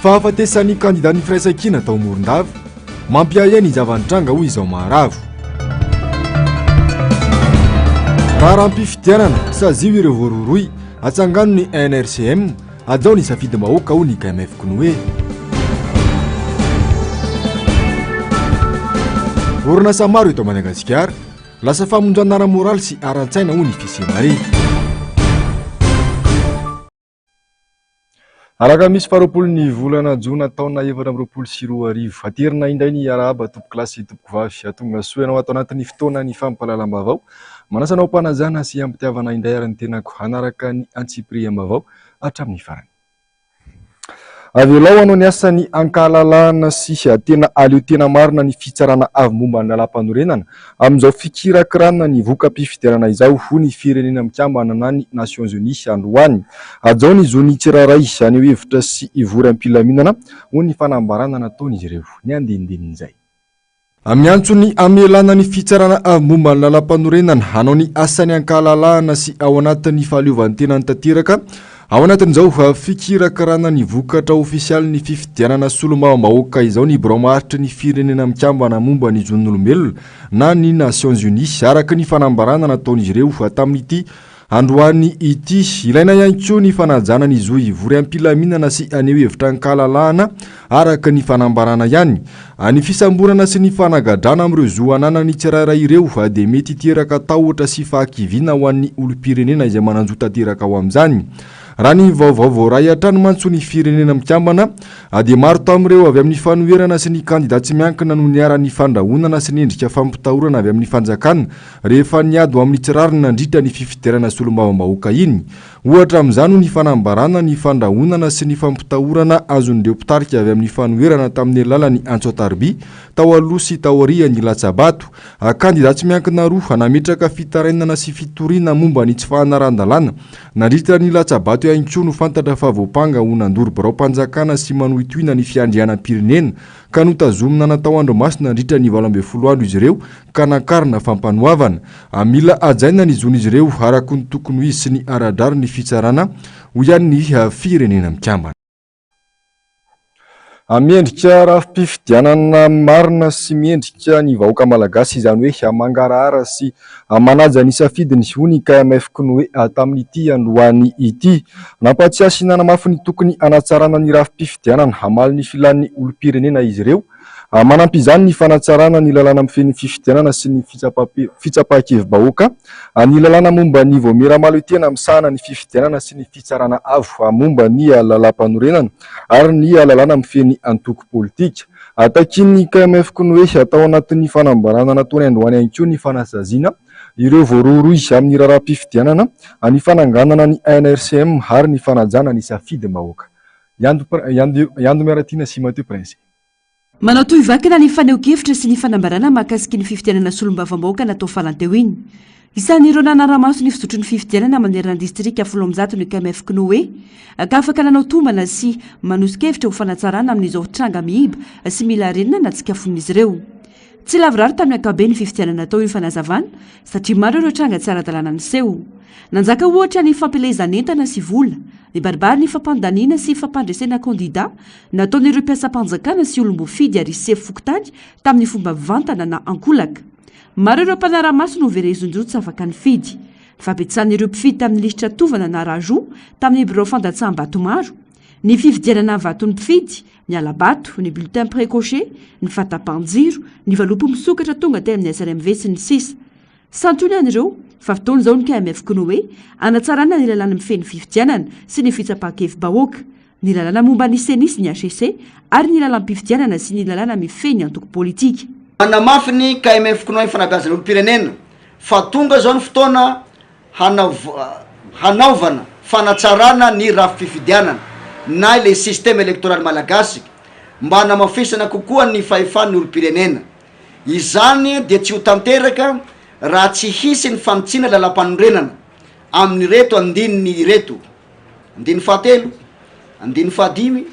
fahafatesany candidat ny firaisakina tao Morondava mampiaya ny zavantranga hoy izao maharavo raharam-pifidianana sazio ireo voaroroy atsangano ny NRCM adao ny safidy mahoaka ho ny KMF Konoe orinasa maro eto Madagasikara lasa famonjanana moraly sy aran-tsaina ho ny fisemare araka misy faharoapolo ny volana jona taona 2024 aterina indray ny arahaba tompo klasy tompo vavy atonga soanao atao anatin'ny fotoana ny fampahalalam-bavao manasanao mpanajana sy ampitiavana indray ary ny tenako hanaraka ny antsipriam-bavao hatramin'ny farany avelao anao ny asany ankahalalana sy tena aleo tena marina ny fitsarana avy momba ny lalam-panorenana amin'izao fikirakirana ny voka-pifidianana izao ho ny firenena mikambana na ny Nations Unies androany ajao ny zony tsiraray izany hoe hevitra sy ivory am-pilaminana ho ny fanambarana nataon'izy ireo ny andinindinizay miantso ny amelana ny fitsarana avy momba ny lalam-panorenana hanao ny asany ankahalalana sy ao anatin'ny fahaleovan'ny tena tanteraka ao anatin'izao fikirakirana ny vokatra ofisialy ny fifidianana solombavambahoaka izao ny bromaritry ny firenena mikambana momba ny zon'olombelona na ny Nations Unies araka ny fanambarana nataon'izy ireo tamin'ity androany ity ilaina ihany koa ny fanajana ny zo ivory am-pilaminana sy aneo hevitra ankahalalana araka ny fanambarana ihany any fisamborana sy ny fanagadrana amin'ireo zo anana ny tsirairay ireo dia mety hiteraka tahotra sy fahakiviana ho an'ny olom-pirenena izay mananjota teraka ao amin'izany raha ny vaovao ray hatrany mantso ny firenena mikambana dia maro tamin'ireo avy amin'ny fanoherana sy ny kandidat tsy miankina no niara-ny fandrahonana sy ny endrika fampitahorana avy amin'ny fanjakana rehefa niady ho amin'ny tsirariny nandritra ny fifidianana solombavambahoaka iny ohatra amin'izany ho ny fanambarana ny fandrahonana sy ny fampitahorana azon'ireo mpitarika avy amin'ny fanoherana tamin'ny alalan'ny Antsoatarby tao aloha sy tao aoriha ny Latsabato kandidat tsy miankina roa hanametraka fitarainana sy fitoriana momba ny tsy fahanaran-dalàna nandritra ny Latsabato ihany koa no fantatra fa voapanga ho nandoro barao-mpanjakana sy manohitohina ny fiandrianam-pirenena ka notazomina natao Andromasina nandritra ny 12 andro izy ireo ka nakarina fampanoavana mila ajaina ny zon'izy ireo araka ny tokony ho izy sy ny aradrary ny fitsarana ho ihany ny firenena mikambana miendrika rafi-pifidianana marina sy miendrika ny vahoaka malagasy izany hoe mangarahara sy manaja ny safidiny sy ho ny KMF Konoe tamin'ity androany ity nampatsiasy nanamafy ny tokony anatsarana ny rafi-pifidianana hamaly ny filan'ny olom-pirenena izy ireo manampy izany ny fanatsarana ny lalàna mifeny fifidianana sy ny fitsapahakevim-bahoaka ny lalàna momba ny voameramalo tena misahana ny fifidianana sy ny fitsarana avo momba ny lalam-panorenana ary ny lalàna mifeny antoko politika takin'ny KMF Konoe atao anatin'ny fanambarana nataony androany ihany koa ny fanasaziana ireo voaroroy amin'ny raharam-pifidianana ny fananganana ny NRCM ary ny fanajana ny safidy-bahoaka Yando Miaratina sy Mathieu Prince manao toy vakina ny faneho-kevitra sy ny fanambarana mahakasiky ny fifidianana solombavambahoaka natao falanteo iny isan'ireo nanaramaso ny fizotry ny fifidianana manerana distrika 10 ny KMF Konoe ka afaka nanao tombana sy manosokevitra ho fanatsarana amin'izao tranga mihiba sy mila renina na tsikafon'izy ireo tsy lavirary tamin'ny akabe ny fifidianana tao io fanazavana satria maro ireo tranga tsy ara-dalàna niseho nanjaka ohatra ny fampilezanentana sy vola ny baribary ny fampandaniana sy fampandresena kandida nataon'ireo mpiasam-panjakana sy olom-bofidy ary sefo fokontany tamin'ny fomba vantana na ankolaka maro ireo mpanaramaso no verezonjoro tsy afaka ny fidy fampetsan'ireo mpifidy tamin'ny lisitra tovana na rajo tamin'ny bureau fandatsaham-bato maro ny fifidianana vaton'ny mpifidy ny alabato ny bulletin précoché ny fatapanjiro ny valopo misokatra tonga teny amin'ny SRMV sy ny sisa santony an'ireo fa fotoana izao ny KMF Konoe anatsarana ny lalàna mifeny fifidianana sy ny fitsapahakevim-bahoaka ny lalàna momba ny senisy ny HCC ary ny lalàna-pifidianana sy ny lalàna mifeny antoko politika manamafy ny KMF Konoe fanabazana olo-pirenena fa tonga zao ny fotoana hanaovana fanatsarana ny rafi-fifidianana na le système électoral malagasy mba hanamafisana kokoa ny fahefan'ny olo-pirenena izany dia tsy ho tanteraka raha tsy hisy ny fanotsina lalam-panorenana amin'ny reto andininy reto andiny fahatelo andiny fahadimy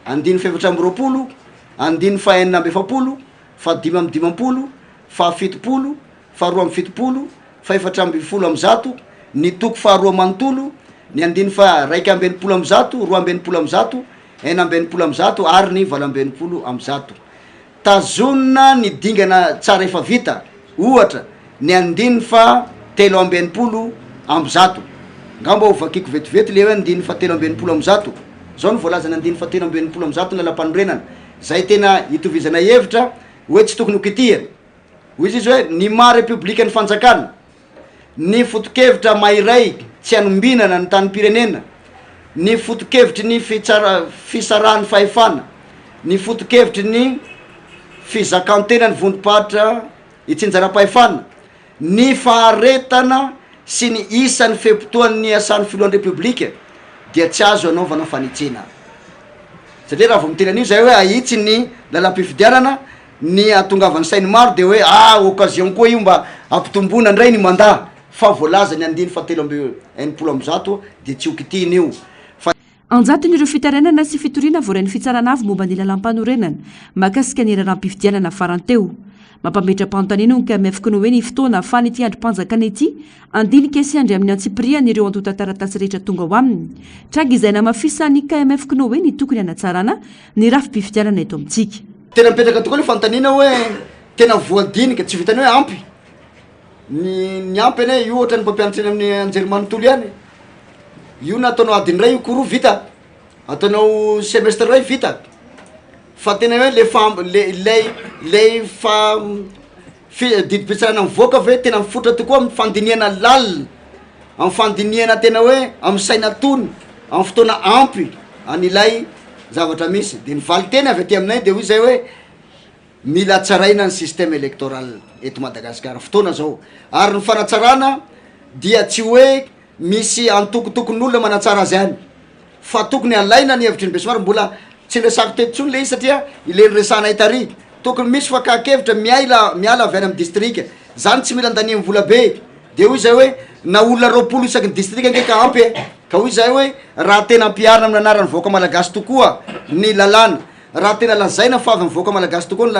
andiny faefatra amby roapolo andiny fahenina amby efapolo fahadimy amby dimampolo fahafitopolo faharoa amby fitopolo faefatra amby folo amby zato ny toko faharoa manontolo ny andiny fa raika amby enipolo amby zato roa amby enipolo amby zato enambenimpolo amzato ary ny valambenimpolo amzato. Tazonina ny dingana tsara efa vita, ohatra ny andiny fa telo ambenimpolo amzato. Ngamba ovakiko vetivety le hoe andiny fa telo ambenimpolo amzato. Zao ny voalaza ny andiny fa telo ambenimpolo amzato ny lalam-panorenana. Zay tena hitovizana hevitra hoe tsy tokony ho kitia. Hoy izy hoe ny maha republika ny fanjakana, ny fotokevitra mahiray tsy anombinana ny tany-pirenena, ny fotokevitry ny fisarahan'ny fahefana, ny fotokevitry ny fizakantena ny vondrom-paritra itsinjara-pahefana, ny faharetana sy ny isan'ny fempotoan'ny asan'ny filohan'ny republika dia tsy azo anaovana fanitsina. Satria raha vao miteny an'io zay hoe ahitsy ny lalam-pifidianana, ny atongavany sainy maro de hoe occasion koa io mba ampitombona ndray ny mandat, fa voalaza ny andiny fa telo ambenimpolo amzato de tsy hokitiny io. Anjaton'ireo fitarenana sy fitoriana voarin'ny fitsarana avy momba ny lalam-panorenana mahakasika ny raharam-pifidianana faranteo. Mampametra-panontaniana ny KMF-kono hoe ny fotoana afahany ity androm-panjakana ity andinika sy andry amin'ny antsipiriany ireo antota-taratasy rehetra tonga ao aminy. Tranga izay namafisa ny KMF-kono hoe ny tokony hanatsarana ny rafi-pifidianana eto amintsika. Tena mipetraka tokoa le fanontaniana hoe tena voadinika tsy vitany hoe ampy. Ny ampy ane io ohatra ny mpampianatra eny amin'ny anjerimanontolo ihany. Io na ataonao adiny ray io koroa vita, ataonao semestre ray vita. Fa tena hoe le fa didi-pitsarana mivoaka ve tena mifotra tokoa amin'ny fandiniana lalina, amin'ny fandiniana tena hoe amin'ny saina tony, amin'ny fotoana ampy an'ilay zavatra misy. De ny valy teny avy aty aminay de hoy zay hoe mila tsaraina ny système électoral eto Madagasikara fotoana zao. Ary ny fanatsarana dia tsy hoe misy antokotokon'olona manatsara azy any, fa tokony alaina ny hevitry ny besimaro. Mbola tsy resako teto le izy satria ile resana itary. Tokony misy fakakevitra miala avy any amin'ny distrika. Zany tsy mila andania vola be. De hoy zay hoe na olona 20 isaky ny distrika ngeika ampy ka hoy zay hoe raha tena ampiarina amin'ny anaran'ny voaka malagasy tokoa ny lalàna, raha tena lazaina fa avy amin'ny voaka malagasy tokoa ny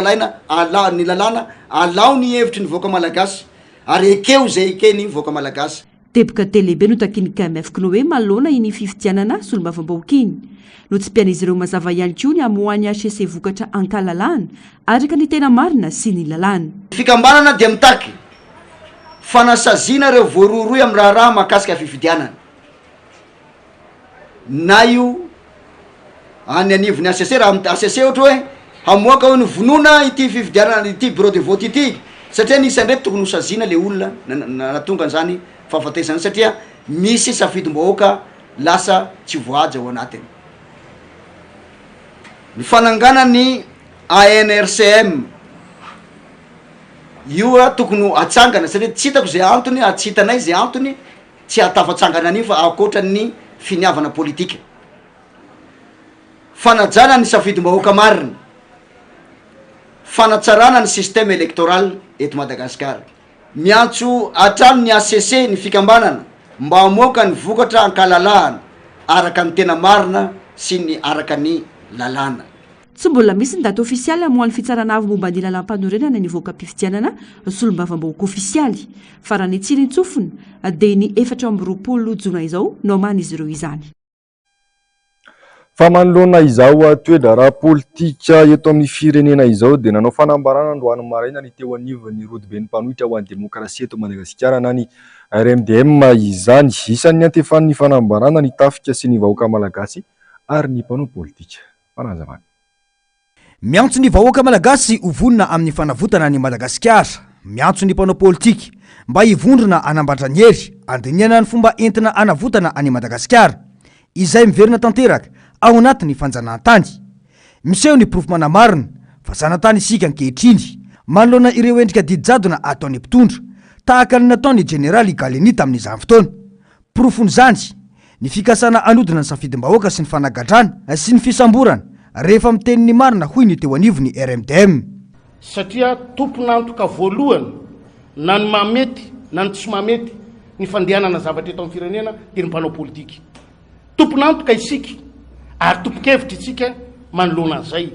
lalàna, alao ny hevitry ny voaka malagasy ary ekeo zay ekeny voaka malagasy. Teboka tele-be no takin'ny KMF-kono hoe malona iny fifidianana solombavambahoaka iny. No tsy pian'izy ireo mazava ihany koa ny amohan'ny HCC vokatra ankalalàna araka ny tena marina sy ny lalàna. Fikambanana dia mitaky fanasazina ireo voaroroy amin'ny raha mahakasika fifidianana. Na io any anivon'ny HCC, raha HCC ohatra hoe hamoaka hoe novonona ity fifidianana ity bureau de vote ity, satria nisandreto tokony hosazina le olona natonga an'izany fahafatesana, satria misy safidim-bahoaka lasa tsy voaja ao anatiny. Ny fanangana ny ANRCM io tokony atsangana, satria tsy hitako zay antony, tsy hitanay zay antony tsy hatafatsangana an'io fa akoatra ny finiavana politika. Fanajana ny safidim-bahoaka marina, fanatsarana ny système électoral eto Madagasikara. Miantso atrano ny ACC ny fikambanana mba hamoaka ny vokatra ankalalahana araka ny tena marina sy ny araka ny lalàna. Tsy mbola misy ny daty ofisialy amohan'ny fitsarana avy momba ny lalam-panorenana ny voaka-pifidianana solombavambahoaka ofisialy, fa raha ny tsiny tsofina dia ny 4 jona izao no amana izy ireo izany. Fa manoloana izao toedra raha politika eto amin'ny firenena izao dia nanao fanambarana androany maraina ny teo anivon'ny rodiben'ny mpanohitra ho an'ny demokrasia eto Madagasikara na ny RMDM izany. Isan'ny antefan'ny fanambarana ny tafika sy ny vahoaka malagasy ary ny mpanao politika. Fanazavana. Miantso ny vahoaka malagasy ho vonona amin'ny fanavotana ny Madagasikara. Miantso ny mpanao politika mba hivondrona anambatra ny hery andiniana ny fomba entina anavotana any Madagasikara. Izay miverina tanteraka ao anatin'ny fanjanahantany. Miseho ny profo manamarina fa zanatany isika ankehitriny manoloana ireo endrika didijadona ataony mpitondra tahaka ny nataony generaly Galeny tamin'izany fotoana. Profon'izany ny fikasana anodina ny safidim-bahoaka sy ny fanagadrana sy ny fisamborana rehefa miteny ny marina hoy ny teo anivony RMDM. Satria tomponantoka voalohany na ny mamety na ny tsy mamety ny fandehanana zavatra eto amin'ny firenena dia ny mpanao politika. Tomponantoka isika ary tompokevitra isika manoloana an'izay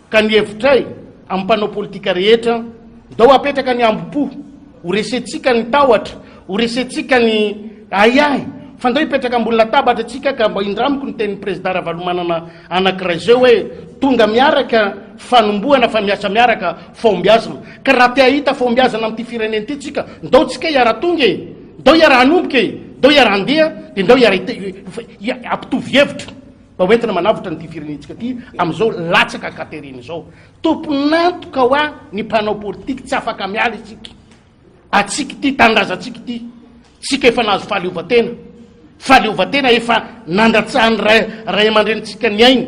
ka ny hevitray amin'ny mpanao politika rehetra dao apetraka ny ambopo ho resetsika ny tahotra, ho resetsika ny ayahy fa ndao hipetraka ambony latabatra atsika ka mba indramiko ny tenin'ny président Ravalomanana anankiray zao hoe tonga miaraka fanomboana fa miasa miaraka fombiazana ka raha te ahita fombiazana amin'ity firenena ity tsika ndao tsika iara-tonga e ndao iara-hanomboka e ndao iara-andeha de ndao ampitovy hevitra mba hoentina manavotra nyity firenentsika ty am'izao latsaka kateriny zao tomponantoka hoa ny mpanao politika tsy afaka miala isika atsika ty tandaza atsika ty tsika efa nahazo fahaleovatena efa nandatsahany ray aman-drenitsika ny ainy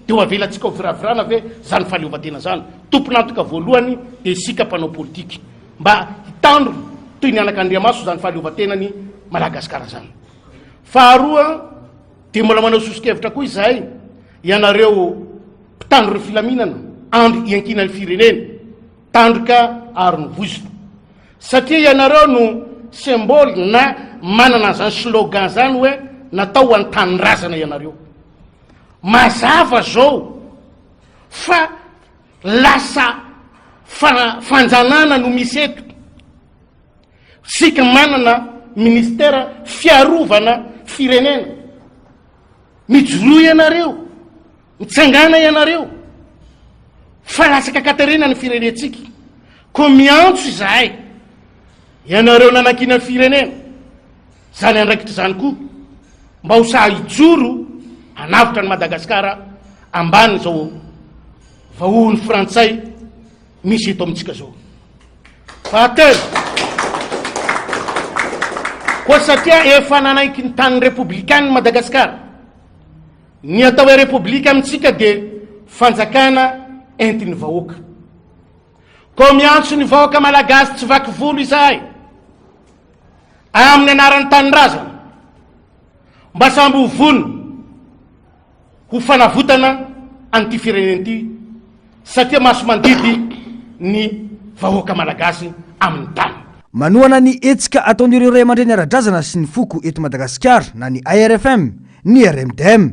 de ho avelatsika ho viravirana ve zany fahaleovatena zany tomponantoka voalohany de isika mpanao politika mba hitandro toy ny anak'Andriamaso zany fahaleovatenany Madagasikara zany. Faharoa de mbola manao sosikevitra koa izahay ianareo mpitandro ny filaminana andro iankinan'ny firenena tandroka ary ny vozona satria ianareo no symbole na manana zany slogan zany hoe natao ho antanindrazana ianareo mazava zao fa lasa fanjanana no misy eto sika manana ministera fiarovana firenena mijoro ianareo mitsangana ianareo fa lasaka katerina ny firenetsika ko miantso izahay ianareo nanakina ny firenena zany andraikitra zany koa mba ho sahijoro anavotra ny Madagasikara ambany zao vahohony frantsay misy eto amintsika zao fahatelo koa satria efa nanaiky ny tany republikany Madagasikara ny atao hoe republika amintsika de fanjakana entiny vahoaka ko miantso ny vahoaka malagasy tsy vaky volo izahay amin'ny anaran'ny tanindrazana mba samby ho vono ho fanavotana an'ity firenena ty satria maso mandidy ny vahoaka malagasy amin'ny tany. Manohana ny etsika ataon'ireo ray aman-dreny ara-drazana sy ny foko eto Madagasikara na ny ARFM ny RMDM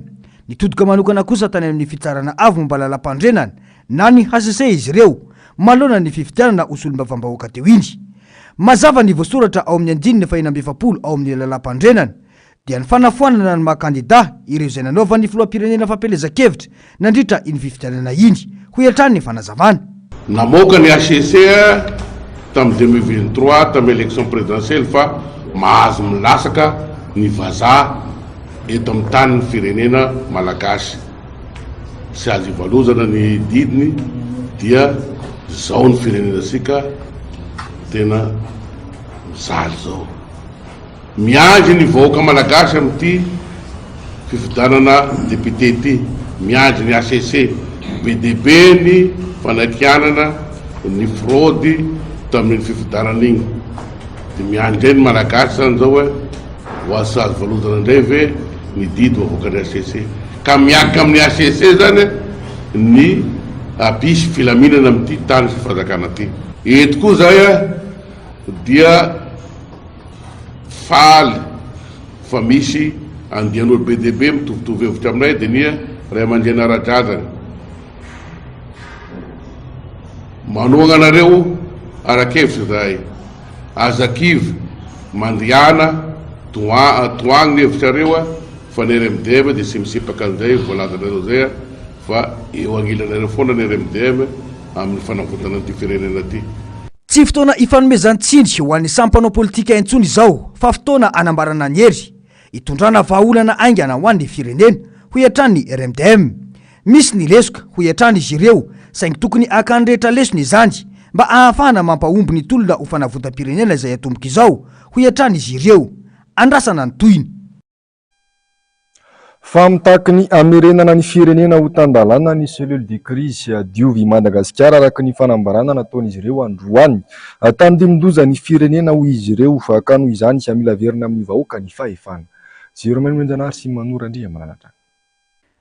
nitodoka manokana kosa tany amin'ny fitsarana avo momba lalam-pandrenana na ny HCC izy ireo malona ny fifidianana osolombavambahoaka teo iny. Mazava ny voasoratra ao amin'ny andininy fahinam-befapolo ao amin'ny lalam-pandrenana dia ny fanafoanana ny maha-kandida ireo izay nanaova ny filoam-pirenena fampelezan-kevitra nandritra iny fifidianana iny ho hiatrany ny fanazavana. Namoaka ny HCC tamin'ny 2023 tamin'ny élection présidentielle fa mahazo milasaka ny vazaha eto amin'ny tany firenena malagasy sy azo ivalozana ny didiny dia zao ny firenenasika tena mizaly zao miandry ny vahoaka malagasy amin'ity fifidanana député ty miandry ny HCC BDB ny fanakianana ny fraudy tamin'ny fifidanana igny de miandry ny malagasy zany zao hoe ho azo valozana indray ve ny didy vahoaka ny HCC ka miaraka amin'ny HCC zany ny apisy filaminana amin'ity tany sy fanjakana ty eto koa zay dia faly fa misy andian'olo BDB mitovitovy hevitra aminay de nia ray aman-dreny ara-drazana manohana anareo arakevitra zay azakivy mandriana toagny ny hevitrareo fa ny RMDM de sy misipaka an'izay voalazanareo zay fa eo agnilanareo foana ny RMDM amin'ny fanavotana an'ity firenena ty. Tsy fotoana ifanomezan-tsindry ho an'ny sampanao politika intsony izao fa fotoana anambarana ny hery itondrana vahaolana aingana ho an'ny firenena ho hiatran'ny RMDM. Misy ny lesoka ho hiatrany izy ireo saingy tokony akany rehetra lesony izany mba ahafahana mampahomby ny tolona ho fanavotam-pirenena izay atomboka izao ho hiatrany izy ireo andrasana ny toyiny. Famitaky ny amerenana ny firenena ho tandalana ny cellule de crise diovy Madagasikara araka ny fanambarana nataon'izy ireo androany tandimondoza ny firenena ho izy ireo fakano izany sy amila verina amin'ny vahoaka ny fahefana. Jiro Menjanary sy Manorandria mananatra.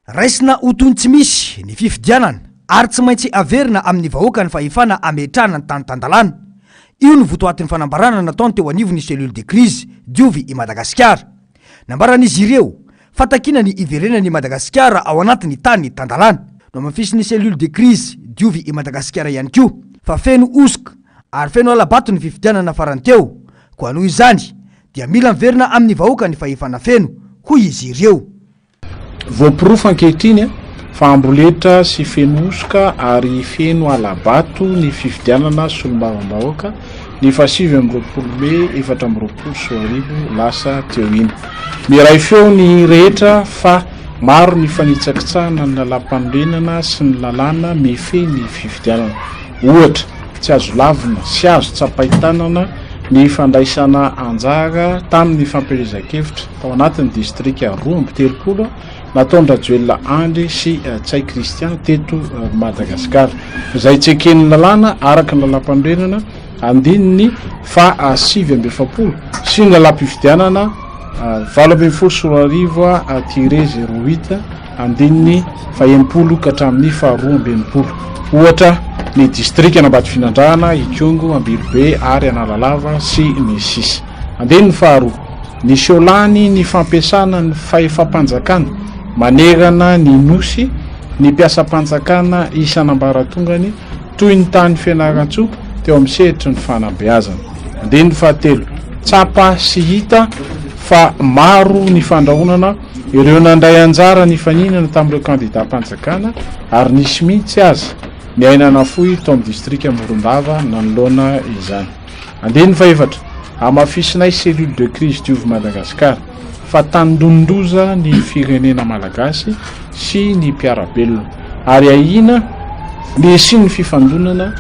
Raisina ho toy tsy misy ny fifidianana ary tsy maintsy averina amin'ny vahoaka ny fahefana ametrahana ny tany tandalana. Io ny votoatin'ny fanambarana nataony teo anivony ny cellule de crise diovy i Madagasikara. Nambaran'izy ireo fatakina ny iverenany i Madagasikara ao anatin'ny tany tandalana no mafisy ny cellule de crise diovy i Madagasikara ihany koa fa feno osoka ary feno alabato ny fifidianana farany teo ko anoho izany dia mila miverina amin'ny vahoaka ny fahefana feno hoy izy ireo. Voapirofo ankehitriny fa amboletra sy feno osoka ary feno alabato ny fifidianana solombavambahoaka ny 7 Mei 2024 lasa teo iny. Miray feo ny rehetra fa maro ny fanitsakitsahana ny lalam-panorenana sy ny lalàna mifehy ny fifidianana. Ohatra, tsy azo lavina sy azo tsapaitanana ny fandraisana anjara tamin'ny fampielezan-kevitra tao anatin'ny distrika 2 nataon'ny Rajoelina Andry sy Tsay Kristian teto Madagasikara. Izay tseken'ny lalàna araka ny lalam-panorenana andininy fa 7 sy ny lalam-pifidianana 7/04/08 andininy fa 80 ka hatramin'ny fa 12. Ohatra ny distrika Ambatofinandrana, Ikongo, Ambilobe ary Analalava sy ny sisa. Andininy faharoa, ny seolany ny fampiasana ny fahefam-panjakana manerana ny nosy ny mpiasam-panjakana isan'ambaratongany toy ny tany fianaran-tsoa teo amin'ny sehatry ny fanabeazana. Andininy fahatelo, tsapa sy hita fa maro ny fandrahonana ireo nandray anjara ny faninana tamin'ireo kandidat-panjakana ary nisy mihitsy aza ny ainana fohy tao amin'ny distrika Morondava nanoloana izany. Andininy faefatra, amafisinay cellule de crise diovy Madagasikara fa tandondroza ny firenena malagasy sy ny mpiarabelona ary ahina ny sy ny fifandonana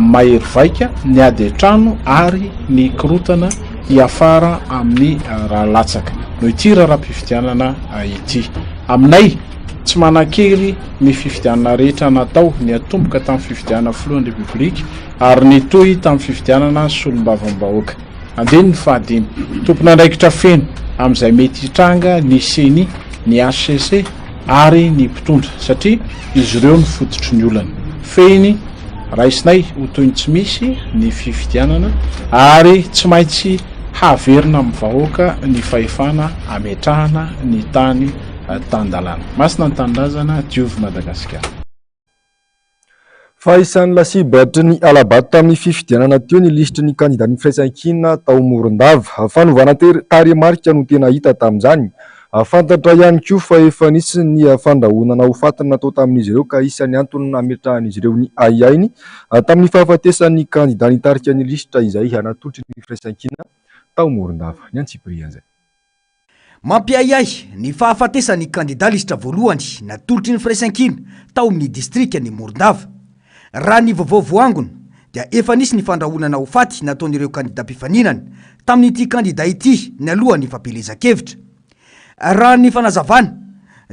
mahery vaika ny ady an-trano ary ny korotana hiafara amin'ny rahalatsaka no ity raharam-pifidianana ity. Aminay tsy manan-kery ny fifidianana rehetra natao ny atomboka tamin'ny fifidianana filohan'ny Repoblika ary ny toy tamin'ny fifidianana solombavambahoaka. Andininy fahadimy, tompona andraikitra feno amin'izay mety hitranga ny CENI, ny HCC ary ny mpitondra satria izy ireo ny fototry ny olana. Fehiny raisinay ho toy ny tsy misy ny fifidianana ary tsy maintsy haverina amin'ny vahoaka ny fahefana ametrahana ny tany tandalana. Masina ny tanindrazana diovy Madagasikara. Fa isan'ny lasibatry ny alabato tamin'ny fifidianana teo ny lisitry ny kandidat-ny firaisan-kina tao Morondava. Fanovana taremarika no tena hita tamin'izany. Fantatra ihany koa fa efa nisy ny fandrahonana ho fatana natao tamin'izy ireo ka isan'ny antony nametrahan'izy ireo ny aiainy tamin'ny fahafatesan'ny kandidat nitarika ny lisitra izay hanatolotry ny firaisan-kina tao Morondava. Ny antsiprian'izay. Mampiayay ny fahafatesan'ny kandidat lisitra voalohany natolotry ny firaisan-kina tao amin'ny distrika ny Morondava. Raha ny vaovao voangona dia efa nisy ny fandrahonana ho faty nataon'ireo kandidat-mpifaninana tamin'ity kandidat ity ny alohan'ny fampelezan-kevitra. Raha ny fanazavana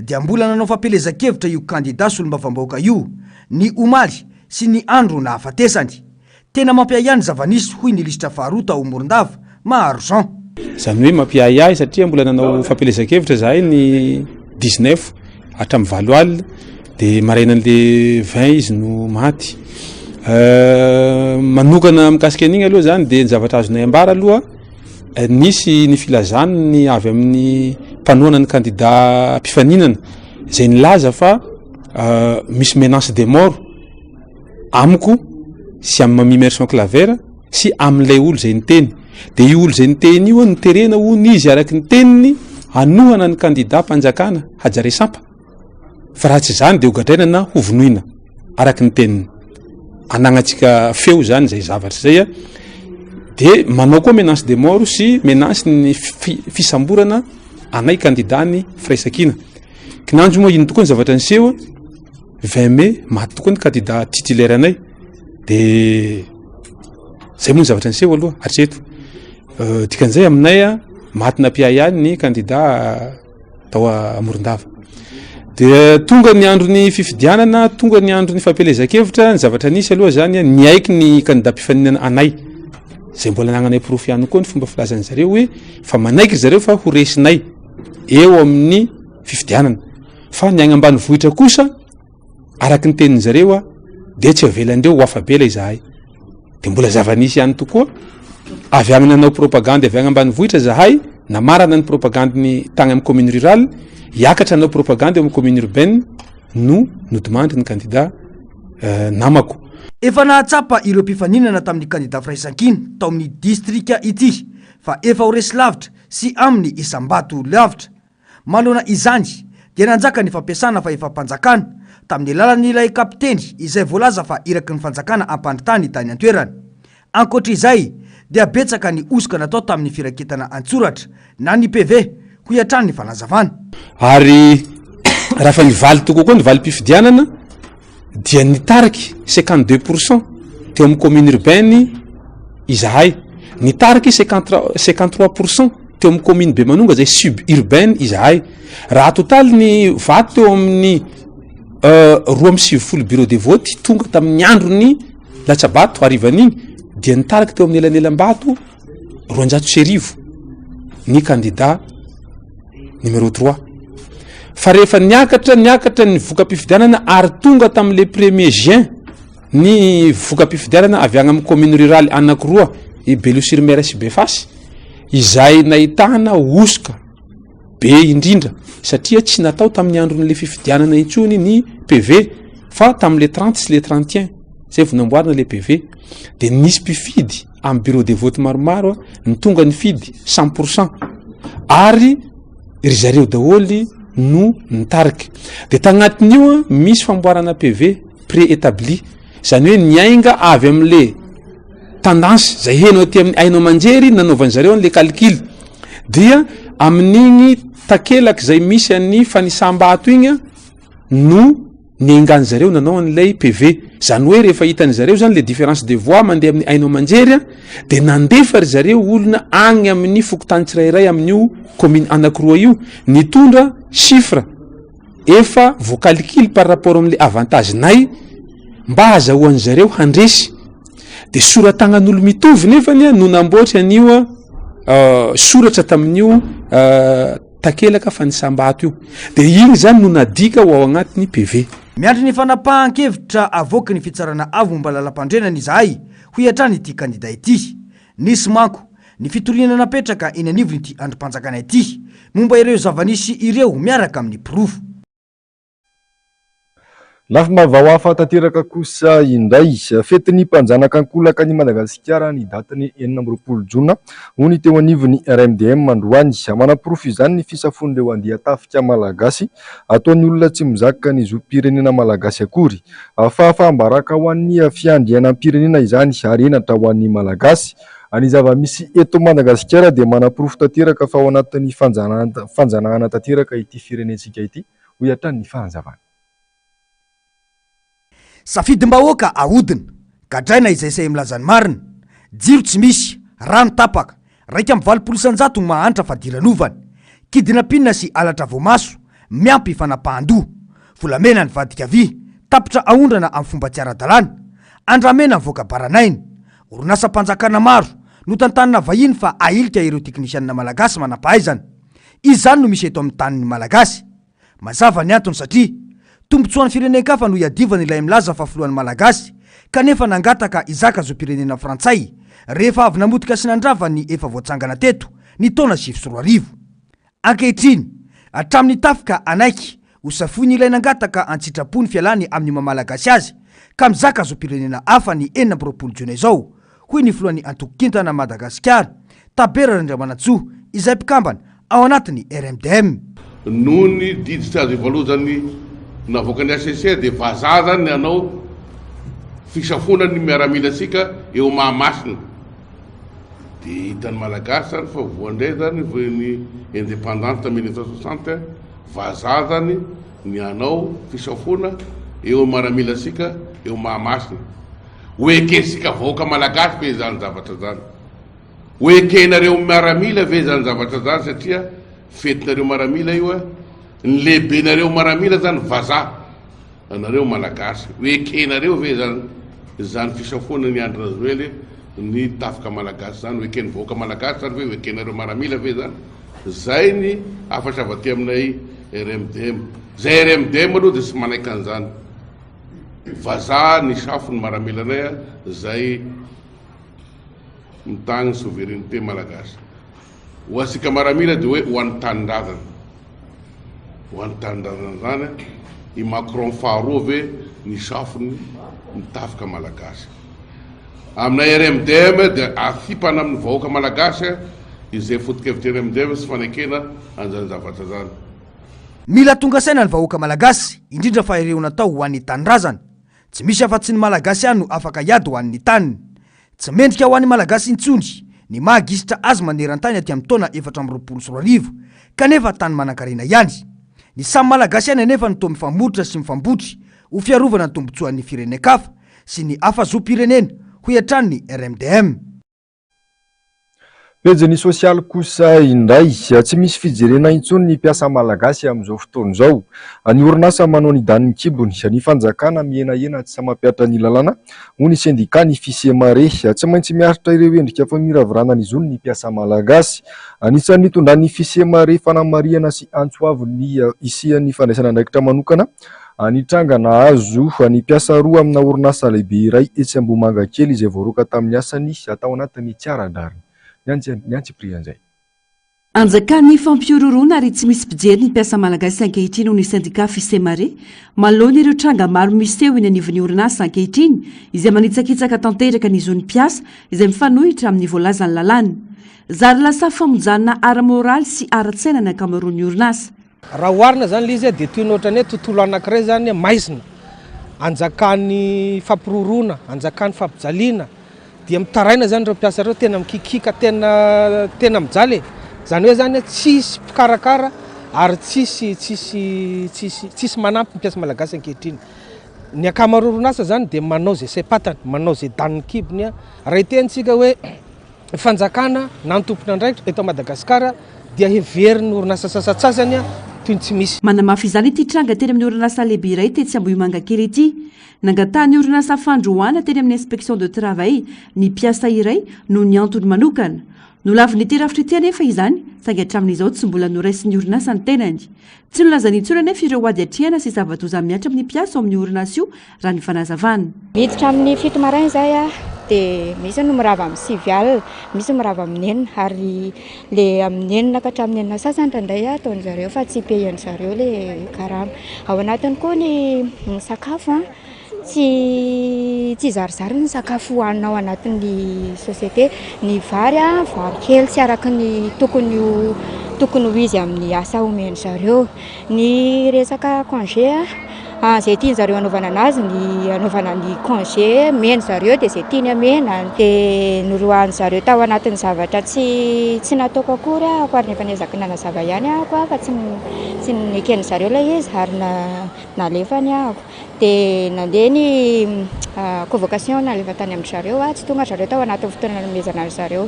dia mbola nanao fampelezan-kevitra io kandidat solombavambahoaka io ny omaly sy ny andro na hafatesany. Tena mampiayay ny zavanisy hoy ny lisitra faharoa tao Morondava Maharo Jean. Zany hoe mampiayay satria mbola nanao fampelezan-kevitra zahay ny 19 hatramin'ny 20 alina dia marainan'le 20 izy no maty. Manokana mikasika an'igny aloha zany dia ny zavatra azonay ambara aloha nisy ny filazany ny avy amin'ny mpanohana ny kandidat mpifaninana izay nilaza fa misy menace de mort amiko sy amin'ny Mamy Emerson Clavera sy amin'ilay olo izay niteny. Dia io olo izay niteny io niterena hono izy araky ny teniny hanohana ny kandidat mpanjakana Hajare Sampa. Fa raha tsy zany dia hogadraina na hovonoina araky ny teniny. Anagnatsika feo zany zay zavatra zay dia manao koa menace de mort sy menace ny fisamborana anay kandidat ny firaisan-kina. Kinandro moa ino tokoa ny zavatra niseho 20 Mai maty tokoa ny kandidat titulaire anay. Dia zay moa ny zavatra niseho aloha hatreto. Dikan'izay aminay maty nampiayany ny kandidat tao Morondava. Dia tonga ny andro ny fifidianana, tonga ny andro ny fampelezan-kevitra, ny zavatra nisy aloha zany ny aiky ny kandidat mpifaninana anay. Zay mbola nagnanay profy ihany koa ny fomba filazan'ny zareo hoe fa manaiky zareo fa ho resinay eo amin'ny fifidianana. Fa ny agny ambanivohitra kosa araky ny tenin zareo dia tsy avelandreo ho afabela izahay. Dia mbola zava-nisy ihany tokoa avy agny nanao propagande avy agny ambanivohitra zahay namarana ny propagande ny tagny amin'ny commune rurale hiakatra nanao propagande amin'ny commune urbaine no nodimandry ny kandidat namako. Efa nahatsapa ireo mpifaninana tamin'ny kandidat firaisan-kina tao amin'ny distrika ity fa efa ho resy lavitra sy amin'ny isam-bato lavitra. Manoloana izany dia nanjaka ny fampiasana fa efa mpanjakana tamin'ny alalan'ilay kapiteny izay voalaza fa iraky ny fanjakana ampandritany tany an-toerana. Ankoatra izay dia betsaka ny osika natao tamin'ny firaketana antsoratra na ny PV ho iatrany ny fanazavana. Ary raha fa nivaly toko koa nivaly mpifidianana dia nitariky 52% teo amin'ny commune urbaine Izahay, nitariky 53% teo amin'ny commune Bemanonga zay suburbaine Izahay. Raha total ny vato teo amin'ny 2.7 bureau de vote tonga tamin'ny androny Latsabato arivan'igny dia nitariky teo amin'ny elanelam-bato 290 ny candidat numéro 3. Fa rehefa niakatra ny voka-pifidianana ary tonga tamin'le 1er juin ny voka-pifidianana avy agny amin'ny commune rurale anankiroa i Belosur-Mer sy Befasy izay nahitana osika be indrindra satria tsy natao tamin'ny andron'le fifidianana intsony ny PV fa tamin'le 30 sy le 31 zay vao namboarina le PV dia nisy mpifidy amin'ny bureau de vote maromaro ny tonga ny fidy 100% ary ry zareo daholy no nitariky. Dia tagnatin'io misy famboarana PV pré-établi, zany hoe niainga avy amin'le tendance zay henao aty amin'ny ainao manjery nanaovan'ny zareo an'le calcul dia amin'igny takelaky zay misy an'ny fanisam-bato igny no niaingany zareo nanao an'ilay PV. Zany hoe rehefa hitan'ny zareo zany le différence de voix mandeha amin'ny ainao manjery dia nandefa ry zareo olona agny amin'ny fokotany tsirairay amin'io commune anankiroa io nitondra chiffre efa voacalcule par rapport amin'le avantage nay mba hazahoan'ny zareo handresy. Dia soratagnan'olo mitovy nefany no namboatra an'io soratra tamin'io takelaka fanisam-bato io. Dia igny zany no nadika ho ao agnatin'ny PV. Miandry ny fanapahan-kevitra avoky ny fitsarana avo mba lalam-pandrenana Izahay ho iatrany ity kandida ity. Nisy manko ny fitoriana napetraka eny anivony ity androm-panjakana ity momba ireo zavanisy ireo miaraka amin'ny pirofo. Lafa mavao hafa tanteraka kosa indray fetin'ny mpanjanaka ankolaka ny Madagasikara ny datany 4 jona ho ny teo anivony RMDM androany. Manam-pirofo izany ny fisafon'ireo andeha tafika malagasy ataon'ny olona tsy mizaka ny zom-pirenena malagasy akory fahafahambaraka ho an'ny fiandrianam-pirenena izany ary enatra ho an'ny malagasy. Any zava-misy eto Madagasikara dia manam-pirofo tanteraka fa ao anatin'ny fanjanahana tanteraka ity firenentsika ity ho iatran'ny fahanzavana. Safidim-bahoaka ahodina gadraina izay say milazany marina, jiro tsy misy, rano tapaka, raika amin'ny 20% mahantra fadilanovany, kidinapinina sy alatra voamaso, miampy fanapahan-doha, volamena ny vadika vy, tapitra aondrana amin'ny fomba tsy ara-dalàna, andramena mivoaka baranainy, orinasa-mpanjakana maro no tantanina vahiny fa ailika ireo teknisianina malagasy manampahaizana. Izany no misy eto amin'ny tanin'ny malagasy. Mazava ny antony satria tombotsoan'ny firenenkafa no iadivana ilay milaza fa filohan'ny malagasy kanefa nangataka izaka zo pirenena frantsay rehefa avy namotika sy nandrava ny efa voatsangana teto ny taona 2024. Ankehitriny hatramin'ny tafika anaiky hosafoiny ilay nangataka antsitrapony fialany amin'ny mamalagasy azy ka mizaka zo pirenena hafa ny 4 jona izao hoy ny filohan'ny antokokintana Madagasikara Tabera Randriamanantsoa izay mpikambana ao anatin'ny RMDM. Noho ny didy tsy azo ivalozany navoaka ny ACC dia vazaha zany anao fisafonany miaramila asika eo Mahamasina dia hitan'ny malagasy zany fa voandray zany ny indépendance tamin'ny 1960 vazaha zany ny anao fisafona eo miaramila asika eo Mahamasina hoekesika vahoaka malagasy ve zany zavatra zany hoekenareo miaramila ve zany zavatra zany satria fetinareo miaramila io ny lehibenareo miaramila zany vazaha anareo malagasy hoekenareo ve zany fisafona ny Andry Rajoely ny tafika malagasy zany hoekeny vahoaka malagasy zany ve hoekenareo miaramila ve zany zay ny afasava ty aminay RMDM. Zay RMDM aloha dia tsy manaiky an'izany vazaha ny safony miaramilanay zay mitagny souveraineté malagasy ho asika miaramila dia hoe ho an'ny tanindrazana ho an'ny tanindrazana zany i Macron faharoa ve ny safony mitafika malagasy aminay RMDM dia athipana amin'ny vahoaka malagasy izay fotokevitreny amindray sy fanekena an'izany zavatra zany. Mila tonga saina ny vahoaka malagasy indrindra fa ireo natao ho an'ny tanindrazana. Tsy misy afa-tsy ny malagasy ihany no afaka hiady ho an'ny taniny. Tsy mendrika ho an'ny malagasy intsony ny mahagisitra azy maneran-tany aty amin'ny taona 2024 kanefa tany manan-karena ihany. Ny samy malagasy ihany anefa ny toa mifamoritra sy mifambotry ho fiarovana ny tombotsoan'ny firenen-kafa sy ny afa-zo-pirenena ho hiatran'ny ny RMDM. Pejiny sosialy kosa indray tsy misy fijerena intsony ny mpiasa malagasy amin'izao fotoana izao. Ny orinasa manao ny daniny kibony ny fanjakana mienahena tsy samapiatra ny lalàna ho ny sendika ny fisemare tsy maintsy miaritra ireo endrika fa miravorana ny zony ny mpiasa malagasy. Anisan'ny mitondra ny fisemare fanamariana sy antsoavy ny isian'ny fandraisana andraikitra manokana ny trangana azo ny mpiasa roa amina orinasa lehibe iray etsy Ambohimanga kely izay voaroka tamin'ny asany atao anatin'ny tsiaradariny. Nyantsiprian'izay anjakany fampiororona ary tsy misy pijery ny mpiasa malagasy ankehitriny ho ny sendika fisemare manoloana ireo tranga maro miseho eny anivon'ny orinasa ankehitriny izay manitsakitsaka tanteraka ny zon'ny mpiasa izay mifanohitra amin'ny voalazany lalàna. Zary lasa famonjanana ara-moraly sy ara-tsaina ny ankamaroan'ny orinasa. Raha oharina zany le izy dia toy ny ohatrany hoe tontolo anankiray zany maizina anjakan'ny fampirorona anjakan'ny fampijaliana dia mitaraina zany reo mpiasa reo tena mikikika tena mijaly zany hoe zany tsisy mpikarakara ary tsisy manampy mpiasa malagasy ankehitriny. Ny ankamaroan'orinasa zany dia manao zay saim-patany manao zay daniny kibony raha itentsika hoe fanjakana na ny tompony andraikitra eto Madagasikara dia heveriny orinasa sasatsasany toy tsy misy. Manamafy izany ity tranga teny amin'ny orinasa lehibe iray tetsy Ambohimanga kely ity. Nangatahany orinasa fandrohana teny amin'ny inspection de travail ny mpiasa iray no ny antony manokana. Nolaviny ity rafitra ity anefa izany saingy hatramin'izao tsy mbola noraisin'ny orinasa ny tenany. Tsy nolazany intsony anefa ireo ady atrehana sy zava-doza miatra amin'ny mpiasa ao amin'ny orinasa io raha ny fanazavana. Miditra amin'ny 7 maraina zay dia misy no mirava amin'ny 9 alina, misy mirava amin'ny 9 ary le amin'ny 9 ka hatramin'ny 9 sasany indray ataony zareo fa tsy payen zareo le karama. Ao anatiny koa ny sakafo tsy zarizary ny sakafo hohanina ao anatin'ny société. Ny vary vary kely tsy araka ny tokony ho izy amin'ny asa omeny zareo. Ny resaka congé zay tiany zareo anaovana anazy ny anaovana ny congé meny zareo dia zay tiany amena dia noroahany zareo tao anatin'ny zavatra tsy nataoko akory ako ary nefa niezaka nanazava ihany ako fa tsy nekeny zareo ilay izy ary nalefany ako dia nandeha ny convocation nalefa tany amin'ny zareo tsy tonga zareo tao anatin'ny fotoana namezana zareo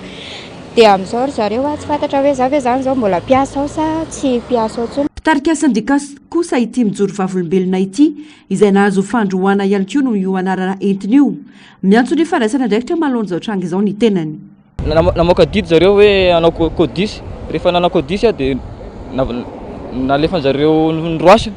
dia amin'izao zareo tsy fantatra hoe zavy zany zao mbola mpiasa ao sa tsy mpiasa ao tsony. Tarika sendika kosa ity mijoro vavolombelona ity izay nahazo fandrohana ihany koa no io anarana entiny io. Miantso ny fandraisana andraikitra manoloana izao tranga izao ny tenany. Namoaka didy zareo hoe anao kodisy rehefa nanao kodisy dia nalefany zareo ndroasy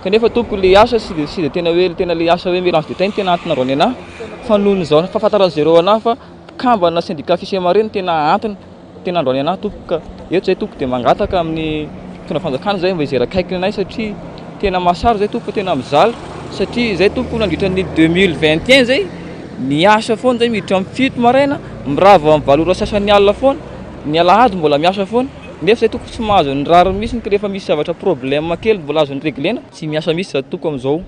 kanefa tompoko le asa sy dia tena hoe tena le asa hoe mélange de tainy tena antony narony anahy fa nohony izao fahafantarany zareo anahy fa kambana sendika fisemareny tena antony tena androany anahy tompoka eto zay tompoko dia mangataka amin'ny tona fanjakana zay mba izay rakaiky anay satria tena mahasaro zay tompoko tena mizaly satria zay tompoko nandritra ny 2021 zay niasa foana zay miditra amin'ny 7 maraina mirava amin'ny valora sasany alina foana ny alahady mbola miasa foana nefa zay tompoko tsy mahazo ny rariny mihitsy rehefa misy zavatra problème kely mbola azo ny reglena tsy miasa mihitsy zay tompoko amin'izao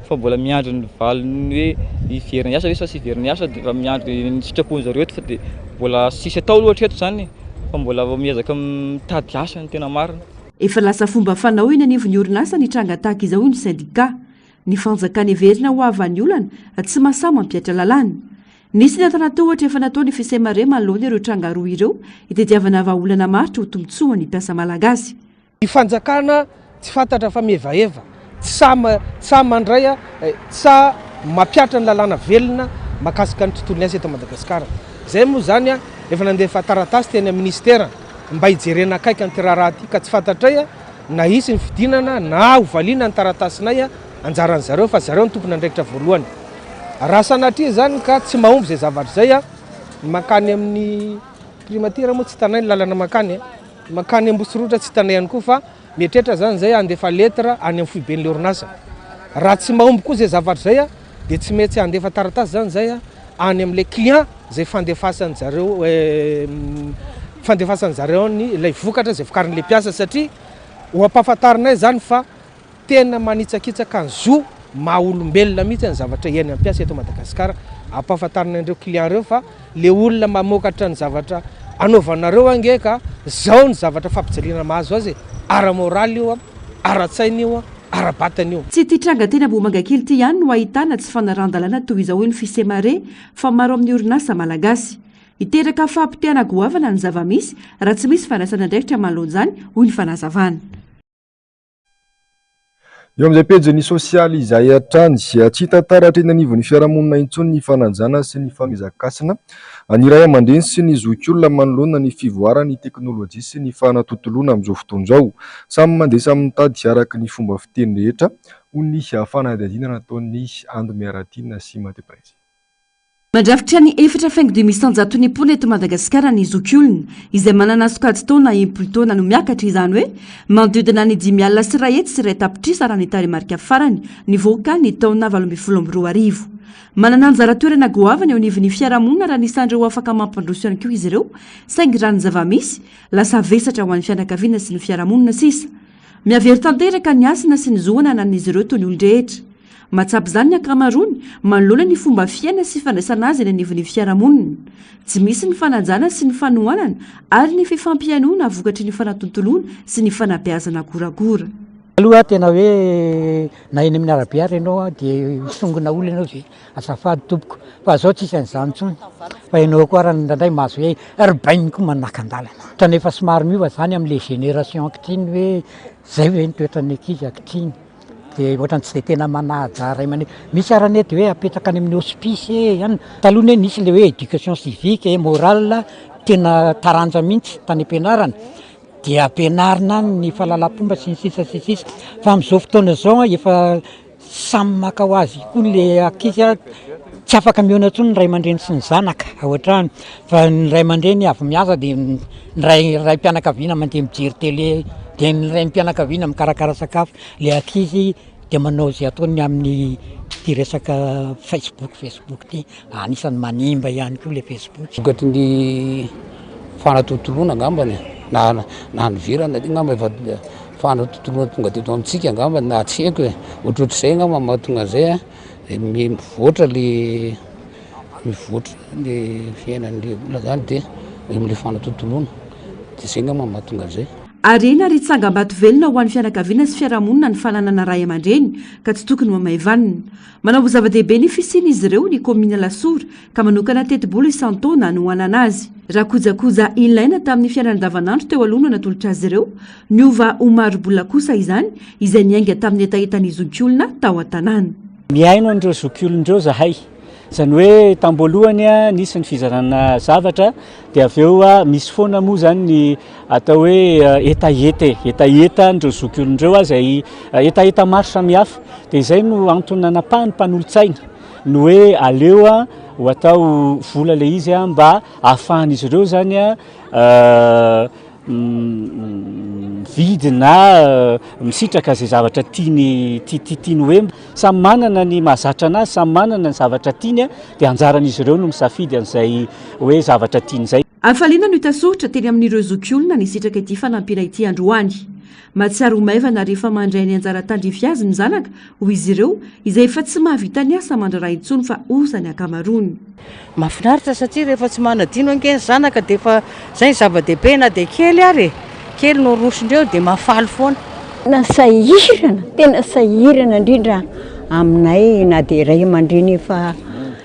fa mbola miandry ny valiny hoe iveriny asa sa sy iveriny asa dia miandry ny sitrapony zareo eto fa dia mbola sisy atao loatra eto zany fa mbola miezaka mitady asa ny tena marina. Efa lasa fomba fanao iny anivon'ny orinasa ny tranga tahaka izao iny sendika. Ny fanjakana heverina ho avan'ny olana tsy mahasahy mampiatra lalàna. Nisy ny atanaty ohatra efa nataony fisemare manoloana ireo tranga roa ireo itadiavana vahaolana maritra ho tombotsoa ny mpiasa malagasy. Ny fanjakana tsy fantatra fa mihevaeva tsy mandray tsy mampiatra ny lalàna velona mahakasika ny tontolon'ny asa eto Madagasikara. Zay moa zany efa nandefa taratasy teny amin'ny ministera mba hijerena akaiky ny tiraraha ty ka tsy fantatray na isy ny fidinana na hovaliana ny taratasinay anjaran'ny zareo fa zareo ny tompony andraikitra voalohany. Raha sanatria zany ka tsy mahomby zay zavatra zay makany amin'ny primature moa tsy tanay ny lalana makany makany Ambosirota tsy tanay ihany koa fa mietrehitra zany zay andefa letra any amin'ny foiben'le orinasa. Raha tsy mahomby koa zay zavatra zay dia tsy mety andefa taratasy zany zay any amin'le client zay fandefasany zareo fandefasan'zareo ny ilay vokatra zay vokarin'le mpiasa satria ho ampahafantarinay zany fa tena manitsakitsaka ny zo maha olombelona mihitsy ny zavatra iainy ampiasa eto Madagasikara. Ampahafantarinay andreo client reo fa le olona mamokatra ny zavatra anaovanareo ange ka zao ny zavatra fampijaliana mahazo azy ara-moraly io ara-tsainy io ara-batany io. Tsy ty tranga teny Ambohimangakely ty ihany no ahitana tsy fanaran-dalàna toy izao hoe ny fisemare fa maro amin'ny orinasa malagasy. Iteraka fampitiana goavana ny zava-misy raha tsy misy fandraisana andraikitra manoloan'izany hoy ny fanazavana. Eo amin'izay pejy sosialy izay hatrany tsy tantaratra eny anivon'ny fiarahamonina intsony ny fanajana sy ny famizakasina. Ny ray aman-dreny sy ny zokiolona manoloana ny fivoarany teknôlôjia sy ny fanatontoloana amin'izao fotoana izao. Samy mandeha samy mitady araka ny fomba fiteny rehetra ho ny fanadihadiana nataon'ny Andy Miaratine sy Matteo Prezi. Mandrafitra ny 4,2 ny eto Madagasikara ny zokiolona izay manana sokajy taona impolo taona no miakatra izany hoe manodidina ny 5 alina sy 1 hetsy sy 1 tapitrisa raha ny taremarika farany nivoaka ny taona 2012. Manana anjara toerana goavana eo anivon'ny fiarahamonina raha nisandreo afaka mampandroso ihany koa izy ireo saingy raha ny zava-misy lasa vesatra ho an'ny fianakaviana sy ny fiarahamonina sisa. Miavery tanteraka ny asina sy ny zoana anan'izy ireo toy ny olon-drehetra. Matsapy zany ny ankamaroany manoloana ny fomba fiaina sy fandraisana azy eny anivon'ny fiarahamonina. Tsy misy ny fanajana sy ny fanohanana ary ny fifampianoana vokatry ny fanatontoloana sy ny fanabeazana goragora. Aloha tena hoe na eny amin'ny arabe ary ianao dia songona olona ianao zay azafady tompoko fa zao tsisy an'izany intsony fa ianao koa raha ndraindray mahazo hoe ribainy koa manakandalana. Kanefa somary miova zany amin'le génération ankehitriny hoe zay hoe nitoetran'ny ankizy ankehitriny. Dia ohatrany tsy dia tena manaja ray aman-dreny. Misy aranety hoe apetraka any amin'ny hospice ihany. Taloha hoe nisy le hoe éducation civique morale tena taranja mihitsy tany ampianarana. Dia ampianarina ny fahalalam-pomba sy ny sisa sy sisa. Fa amin'izao fotoana izao efa samy maka ho azy koa le ankizy tsy afaka mihaona intsony ny ray aman-dreny sy ny zanaka ohatrany. Fa ny ray aman-dreny avy miasa dia ny ray mpianakaviana mandeha mijery télé dia ny ray mpianakaviana mikarakara sakafo. Le ankizy dia manao izay ataony amin'ny ty resaka Facebook ty. Anisany manimba ihany koa le Facebook. Vokatry ny fanatontoloana angambany na ny virana ty ngamba efa fanatontoloana tonga teto amintsika angambany na tsy haiko ohatrohatr'izay ngamba mahatonga zay mivoatra le fiainan'le olona zany dia amin'le fanatontoloana dia zay ngamba mahatonga zay. Arena ry tsangam-bato velona ho an'ny fianakaviana sy fiarahamonina ny fananana ray aman-dreny ka tsy tokony mamaivanina. Manao zava-dehibe ny fisiany izy ireo ny komina Lasora ka manokana teti-bola isan-taona no hanana azy. Raha kojakoja ilaina tamin'ny fiainana andavanandro teo aloha no natolotra azy ireo, niova ho maro-bola kosa izany izay niainga tamin'ny etaetan'ny zokiolona tao an-tanàna. Miaino andreo zokiolondreo zahay. Zany hoe tamboalohany nisy ny fizarana zavatra dia avy eo misy foana moa zany ny atao hoe etaeta andreo zokiolondreo zay etaeta maro samihafa dia izay no antony nanapahany mpanolo-tsaina no hoe aleo ho atao vola le izy mba ahafahan'izy ireo zany vidy na misitraka zay zavatra tiany hoe samy manana ny mahazatra anazy, samy manana ny zavatra tiany dia anjaran'izy ireo no misafidy an'izay hoe zavatra tiany zay. Afaliana no hita soritra teny amin'ireo zokiolona ny sitraka ity fanampiana ity androany. Mahatsiaro maivana rehefa mandray ny anjara tandrify azy ny zanaka hoy izy ireo izay efa tsy mahavita ny asa mandrara intsony fa osany ankamaroany. Mahafinaritra satria rehefa tsy manadino ange ny zanaka dia efa zay zava-dehibe na dia kely ary kely no rosondreo dia mahafaly foana. Tena sahirana indrindra aminay na dia ray aman-dreny efa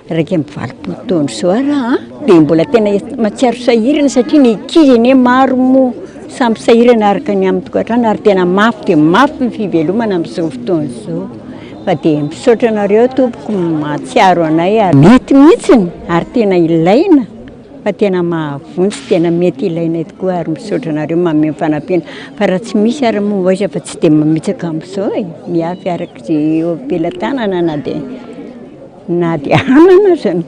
raiky amby 20 taona zao raha dia mbola tena mahatsiaro sahirana satria ny ankizy anie maro mo samy sahirana araka ny amin'ny tokantrano ary tena mafy dia mafy ny fivelomana amin'izao fotoana izao. Fa dia misaotra anareo tompoko mahatsiaro anay ary mety mihitsiny ary tena ilaina fa tena mahavontsy tena mety ilaina tokoa ary misaotra anareo manome fanampiana fa raha tsy misy ary moa ohaitra fa tsy dia mamitsaka amin'izao miafy araka zay ampelantanana na dia anana zany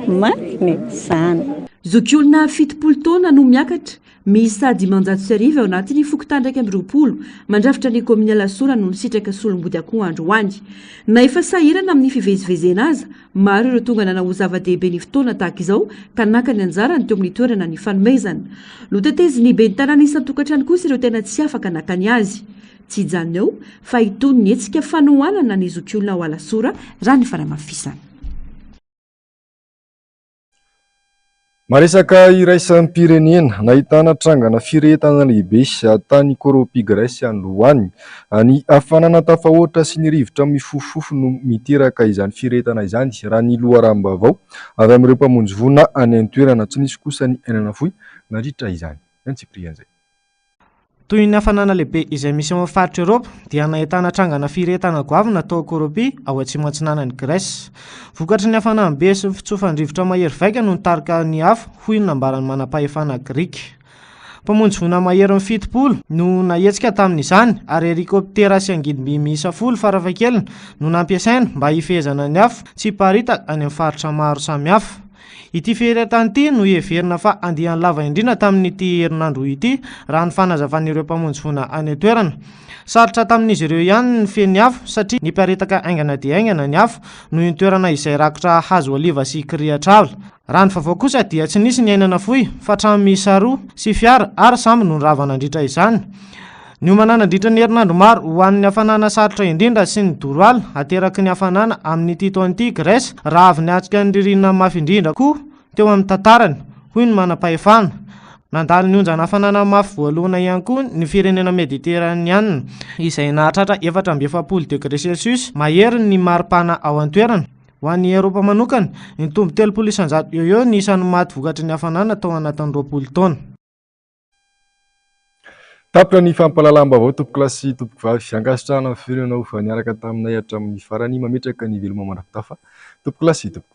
marina zany. zoky olona 70 taona no miakatra miisa 500 ao anatin'ny fokotandraiky amby 20 mandrafitra ny komina lasora no nisitraka solom-body akoho andro hoany na efa sahirana amin'ny fivezivezena aza maro ireo tonga nanao zava-dehibe ny fotoana tahaka izao ka naka ny anjarany teo amin'ny toerana ny fanomezana loteteziny be ny tanàna isan-tokantrano kosa ireo tena tsy afaka nakany azy tsy hijanona eo fa hitony ny hetsika fanohanana ny zoky olona ao alasora raha ny faramafisana. Maresaka iraisan'ny pirenena nahitana trangana firetana lehibe sy tany Kôropy Grèce androany ny hafanana tafahoatra sy ny rivotra mifofofo no miteraka izany firetana izany raha ny loharambavao avy amin'ireo mpamonjy vona any an-toerana tsy nisy kosa ny ainana fohy nandritra izany. Antsiprian'izay. Toy ny hafanana lehibe izay misy amin'ny faritra Eropa dia nahitana trangana firetana goavy natao Kôropy ao atsimo antsinanan'ny Grèce. Vokatry ny hafanana be sy ny fitsofan-drivotra mahery vaika no nitarika ny afo hoy ny nambarany manam-pahefana Grika. Mpamonjy vona mahery amin'ny 70 no nahetsika tamin'izany ary helikoptera sy angidimby miisa 10 farafahakeliny no nampiasaina mba hifehezana ny afo tsy hiparitaka any amin'ny faritra maro samihafa. Ity firetana ity no heverina fa andiany lava indrindra tamin'ity herinandro ity raha ny fanazavan'ireo mpamonjy vona any an-toerana. Sarotra tamin'izy ireo ihany ny feny afo satria niparitaka aingana dia aingana ny afo noho ny toerana izay rakotra hazo oliva sy kirihatr'ala. Raha ny vaovao kosa dia tsy nisy ny ainana fohy fa trano miisa 2 sy fiara ary samby no nirava nandritra izany. Ny omanana nandritra ny herinandro maro ho an'ny hafanana sarotra indrindra sy ny doroala ateraky ny hafanana amin'ity taon'ity Grèce raha avy niatrika ny ririnina mafy indrindra koa teo amin'ny tantarany hoy ny manam-pahefana. Nandalo ny onjana hafanana mafy voalohana ihany koa ny firenena mediteraniana izay nahatratra 470 degré Celsius mahery ny maripana ao an-toerana. Ho an'ny Eropa manokana ny tombo 30% eo ny isan'ny maty vokatry ny hafanana tao anatin'ny 20 taona. Tapitra ny fampalalam-baovao tompoko lasy tompoko vavy ankasitrahana firenena ho fa niaraka taminay hatramin'ny farany mametraka ny veloma mandrapitafa tompoko lasy tompoko.